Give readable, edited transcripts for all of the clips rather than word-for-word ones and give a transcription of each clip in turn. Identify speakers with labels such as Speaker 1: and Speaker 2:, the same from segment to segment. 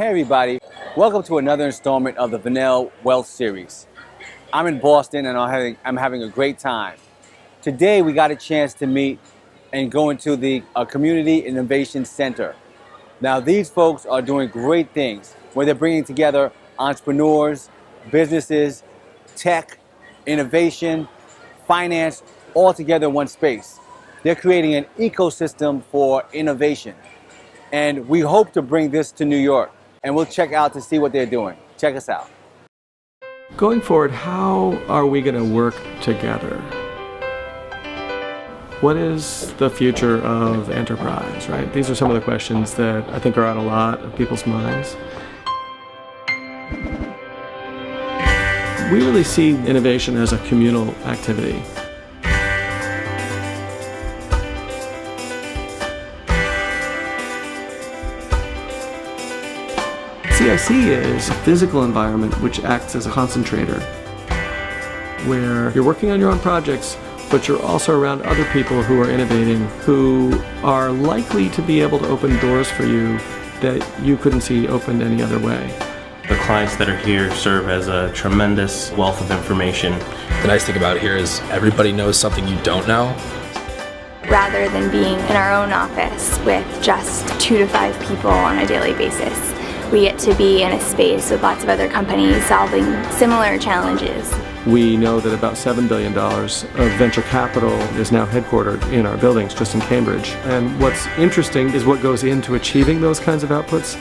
Speaker 1: Hey everybody, welcome to another installment of the Vanel Wealth Series. I'm in Boston and I'm having a great time. Today we got a chance to meet and go into the Community Innovation Center. Now these folks are doing great things where they're bringing together entrepreneurs, businesses, tech, innovation, finance, all together in one space. They're creating an ecosystem for innovation. And we hope to bring this to New York. And we'll check out to see what they're doing. Check us out.
Speaker 2: Going forward, how are we going to work together? What is the future of enterprise, right? These are some of the questions that I think are on a lot of people's minds. We really see innovation as a communal activity. CIC is a physical environment which acts as a concentrator, where you're working on your own projects, but you're also around other people who are innovating, who are likely to be able to open doors for you that you couldn't see opened any other way.
Speaker 3: The clients that are here serve as a tremendous wealth of information.
Speaker 4: The nice thing about here is everybody knows something you don't know.
Speaker 5: Rather than being in our own office with just 2 to 5 people on a daily basis, we get to be in a space with lots of other companies solving similar challenges.
Speaker 2: We know that about $7 billion of venture capital is now headquartered in our buildings, just in Cambridge. And what's interesting is what goes into achieving those kinds of outputs.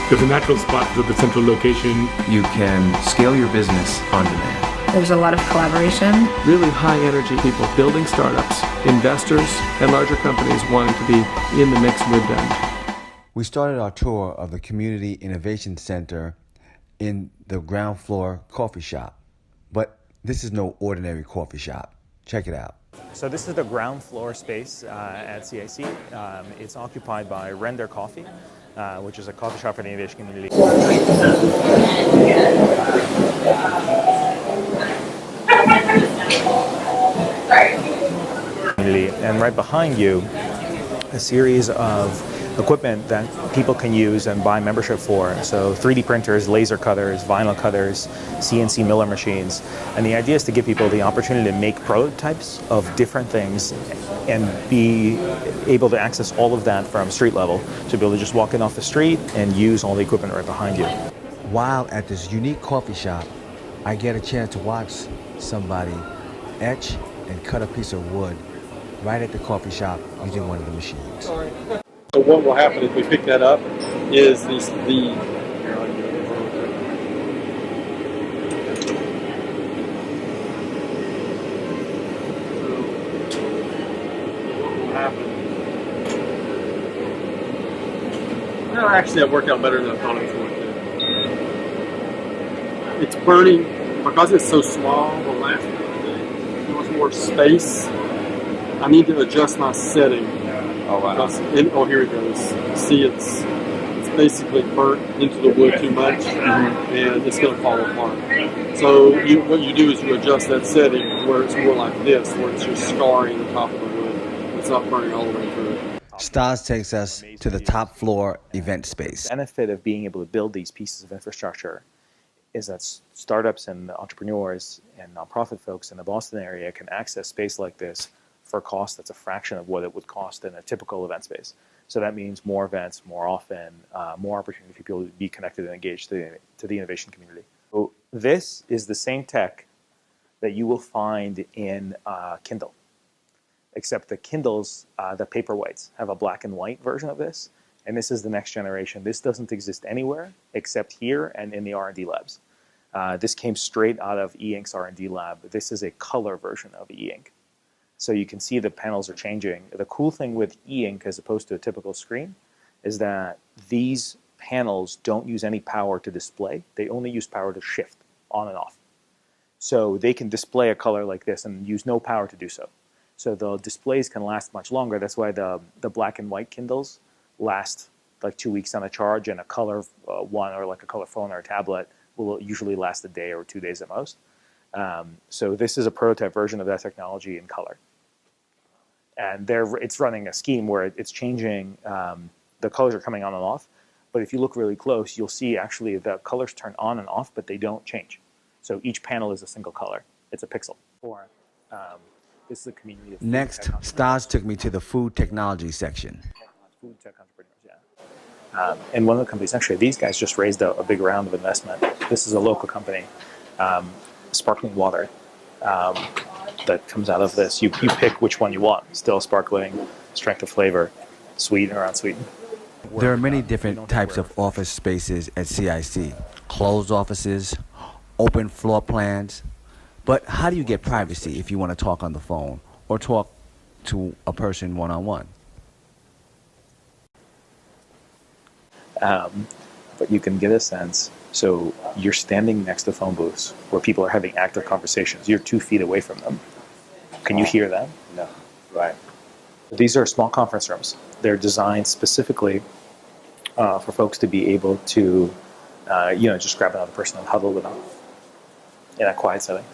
Speaker 6: There's a natural spot for the central location.
Speaker 7: You can scale your business on demand.
Speaker 8: There's a lot of collaboration.
Speaker 2: Really high energy people building startups, investors, and larger companies wanting to be in the mix with them.
Speaker 1: We started our tour of the Community Innovation Center in the ground floor coffee shop. But this is no ordinary coffee shop. Check it out.
Speaker 9: So this is the ground floor space at CIC. It's occupied by Render Coffee, which is a coffee shop for the innovation community. And right behind you, a series of equipment that people can use and buy membership for. So 3D printers, laser cutters, vinyl cutters, CNC miller machines. And the idea is to give people the opportunity to make prototypes of different things and be able to access all of that from street level, to be able to just walk in off the street and use all the equipment right behind you.
Speaker 1: While at this unique coffee shop, I get a chance to watch somebody etch and cut a piece of wood right at the coffee shop using one of the machines.
Speaker 10: So what will happen if we pick that up is well, actually that worked out better than I thought it was going to. It's burning because it's so small. The last thing, there was more space. I need to adjust my setting.
Speaker 7: Oh, wow.
Speaker 10: Oh, here it goes. See, it's basically burnt into the wood too much, and it's going to fall apart. So what you do is you adjust that setting where it's more like this, where it's just scarring the top of the wood. It's not burning all the way through it.
Speaker 1: Stas takes us to the top floor event space.
Speaker 9: The benefit of being able to build these pieces of infrastructure is that startups and entrepreneurs and nonprofit folks in the Boston area can access space like this for a cost that's a fraction of what it would cost in a typical event space. So that means more events, more often, more opportunity for people to be connected and engaged to the innovation community. So this is the same tech that you will find in Kindle, except the Kindles, the Paperwhites, have a black and white version of this, and this is the next generation. This doesn't exist anywhere except here and in the R&D labs. This came straight out of e-ink's R&D lab. This is a color version of e-ink. So you can see the panels are changing. The cool thing with e-ink as opposed to a typical screen is that these panels don't use any power to display. They only use power to shift on and off. So they can display a color like this and use no power to do so. So the displays can last much longer. That's why the black and white Kindles last like 2 weeks on a charge, and a color one, or like a color phone or a tablet, will usually last a day or 2 days at most. So this is a prototype version of that technology in color. And it's running a scheme where it's changing, the colors are coming on and off, But if you look really close, you'll see actually the colors turn on and off, but they don't change. So each panel is a single color. It's a pixel. This is a community of food
Speaker 1: Next,
Speaker 9: tech
Speaker 1: Stas took me to the food technology section.
Speaker 9: food tech entrepreneurs, yeah. And one of the companies, actually, these guys just raised a big round of investment. This is a local company, sparkling water that comes out of this. You pick which one you want. Still sparkling, strength of flavor, sweet or unsweet.
Speaker 1: There are many different types of office spaces at CIC. Closed offices, open floor plans. But how do you get privacy if you want to talk on the phone or talk to a person one-on-one?
Speaker 9: But you can get a sense. So you're standing next to phone booths where people are having active conversations. You're 2 feet away from them. Can you hear them?
Speaker 1: No. Right.
Speaker 9: These are small conference rooms. They're designed specifically for folks to be able to, just grab another person and huddle with them in a quiet setting.